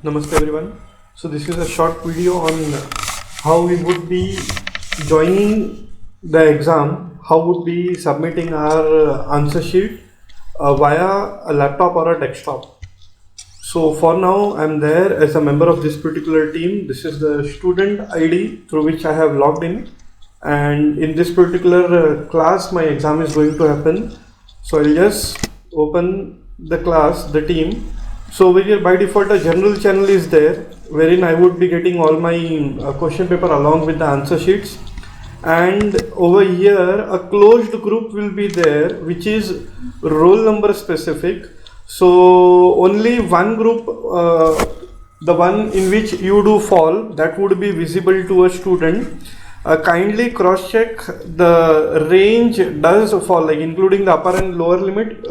Namaste everyone. So this is a short video on how we would be joining the exam, how would be submitting our answer sheet via a laptop or a desktop. So for now I'm there as a member of this particular team. This is the student ID through which I have logged in, and in this particular class my exam is going to happen. So I'll just open the class, the team. So by default a general channel is there wherein I would be getting all my question paper along with the answer sheets, and over here a closed group will be there which is roll number specific. So only one group, the one in which you do fall, that would be visible to a student. Kindly cross check the range does fall, like including the upper and lower limit.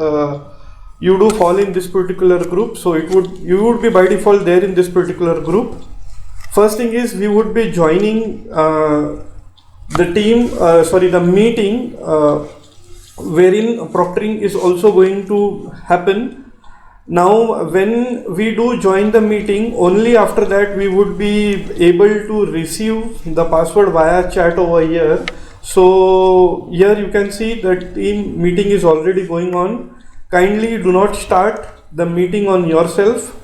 You do fall in this particular group, so you would be by default there in this particular group. First thing is we would be joining the meeting wherein proctoring is also going to happen. Now when we do join the meeting, only after that we would be able to receive the password via chat over here. So here you can see that team meeting is already going on. Kindly do not start the meeting on yourself.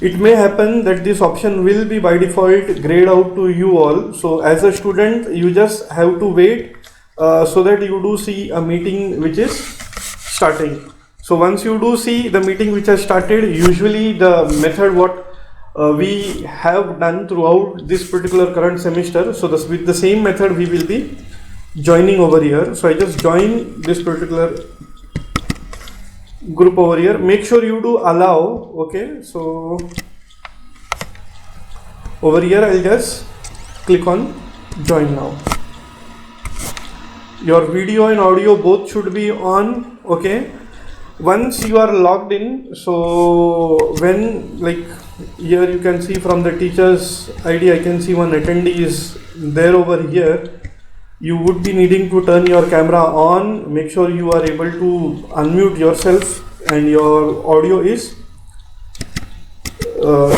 It may happen that this option will be by default grayed out to you all. So as a student you just have to wait so that you do see a meeting which is starting. So once you do see the meeting which has started, usually the method what we have done throughout this particular current semester, so with the same method we will be joining over here. So I just join this particular group over here. Make sure you do allow. Okay, so over here I'll just click on join now. Your video and audio both should be on. Okay, once you are logged in, so when, like here you can see from the teacher's ID, I can see one attendee is there over here. You would be needing to turn your camera on. Make sure you are able to unmute yourself and your audio is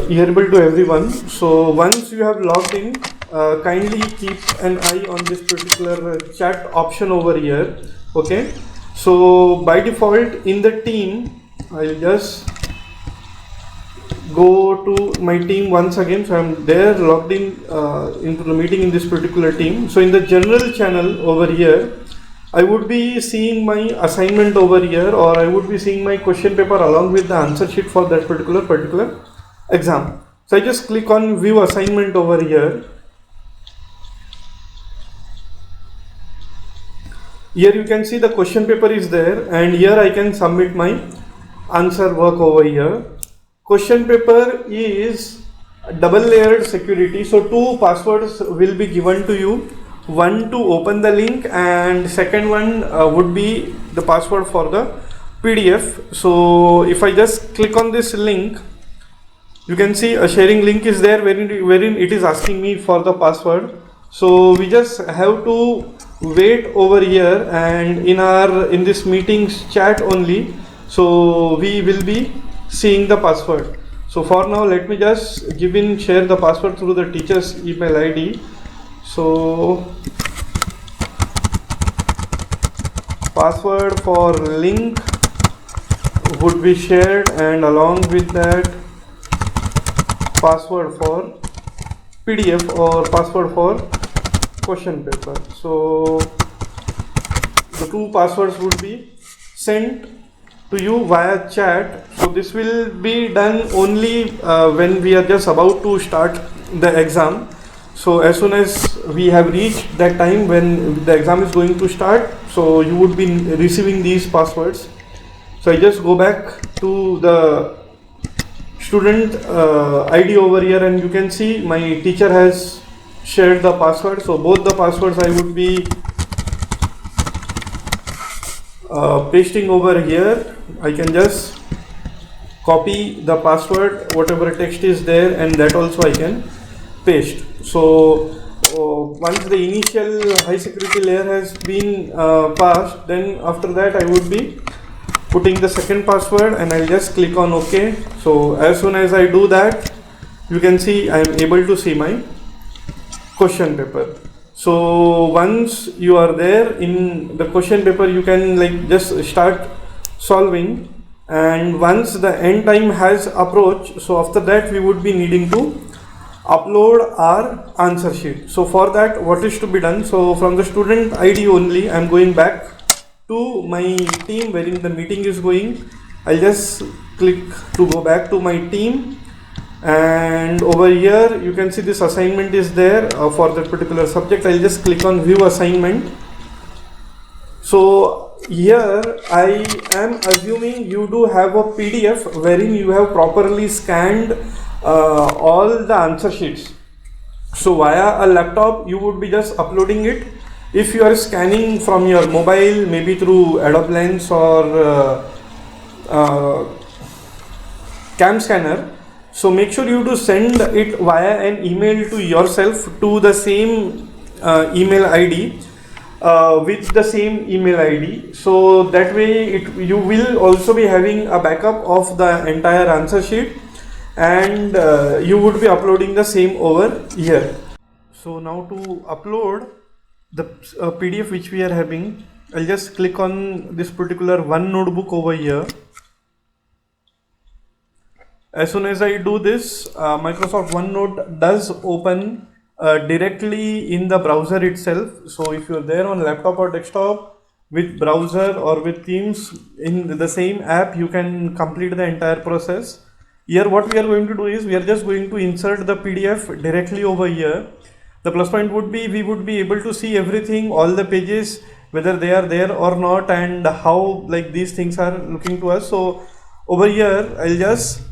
hearable to everyone. So once you have logged in, kindly keep an eye on this particular chat option over here. Okay, so by default in the team, I'll just go to my team once again. So I'm there logged in into the meeting in this particular team. So in the general channel over here, I would be seeing my assignment over here, or I would be seeing my question paper along with the answer sheet for that particular exam. So I just click on view assignment over here. Here you can see the question paper is there, and here I can submit my answer work over here. Question paper is double layered security, so two passwords will be given to you. One to open the link, and second one would be the password for the PDF. So if I just click on this link, you can see a sharing link is there wherein it is asking me for the password. So we just have to wait over here, and in this meeting's chat only, so we will be seeing the password. So for now let me just share the password through the teacher's email ID. So password for link would be shared, and along with that password for PDF or password for question paper. So the two passwords would be sent to you via chat. So this will be done only when we are just about to start the exam. So as soon as we have reached that time when the exam is going to start, so you would be receiving these passwords. So I just go back to the student ID over here, and you can see my teacher has shared the password. So both the passwords I would be pasting over here. I can just copy the password, whatever text is there, and that also I can paste. So once the initial high security layer has been passed, then after that I would be putting the second password, and I'll just click on OK. So as soon as I do that, you can see I am able to see my question paper. So once you are there in the question paper, you can like just start solving, and once the end time has approached, so after that we would be needing to upload our answer sheet. So for that, what is to be done? So from the student ID only, I am going back to my team wherein the meeting is going. I'll just click to go back to my team, and over here you can see this assignment is there for that particular subject. I'll just click on view assignment. So here I am assuming you do have a PDF wherein you have properly scanned all the answer sheets. So via a laptop you would be just uploading it. If you are scanning from your mobile, maybe through Adobe Lens or Cam Scanner, so make sure you do send it via an email to yourself to the same email ID with the same email ID. So that way you will also be having a backup of the entire answer sheet, and you would be uploading the same over here. So now to upload the PDF which we are having, I'll just click on this particular one notebook over here. As soon as I do this, Microsoft OneNote does open directly in the browser itself. So if you're there on laptop or desktop with browser or with Teams in the same app, you can complete the entire process. Here what we are going to do is we are just going to insert the PDF directly over here. The plus point would be we would be able to see everything, all the pages, whether they are there or not, and how like these things are looking to us. So over here I'll just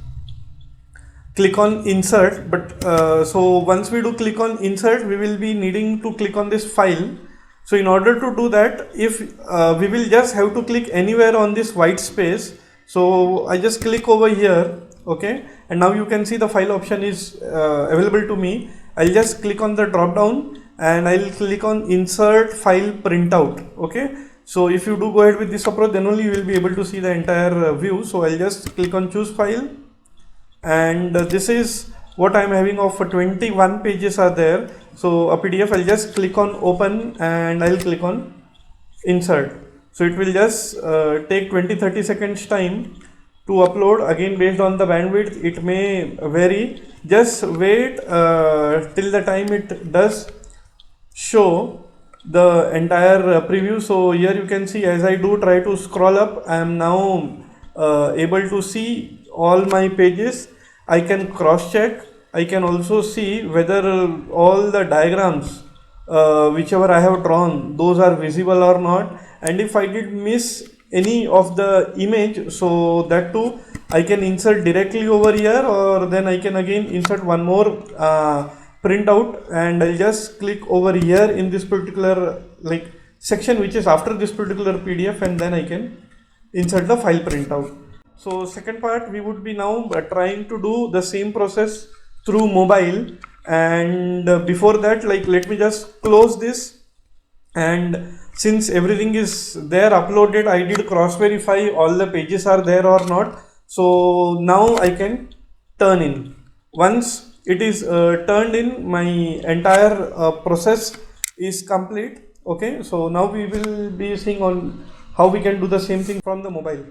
click on insert, but so once we do click on insert, we will be needing to click on this file. So in order to do that, if we will just have to click anywhere on this white space. So I just click over here, okay, and now you can see the file option is available to me. I'll just click on the drop down and I'll click on insert file printout. Okay, so if you do go ahead with this approach, then only you will be able to see the entire view. So I'll just click on choose file, and this is what I'm having of 21 pages are there. So a PDF, I'll just click on open and I'll click on insert. So it will just take 20-30 seconds time to upload. Again, based on the bandwidth, it may vary. Just wait till the time it does show the entire preview. So here you can see, as I do try to scroll up, I am now able to see all my pages. I can cross check. I can also see whether all the diagrams whichever I have drawn, those are visible or not, and if I did miss any of the image, so that too I can insert directly over here, or then I can again insert one more printout, and I'll just click over here in this particular like section which is after this particular PDF, and then I can insert the file printout. So second part, we would be now trying to do the same process through mobile, and before that, like, let me just close this, and since everything is there uploaded, I did cross verify all the pages are there or not. So now I can turn in. Once it is turned in, my entire process is complete. Okay, so now we will be seeing on how we can do the same thing from the mobile.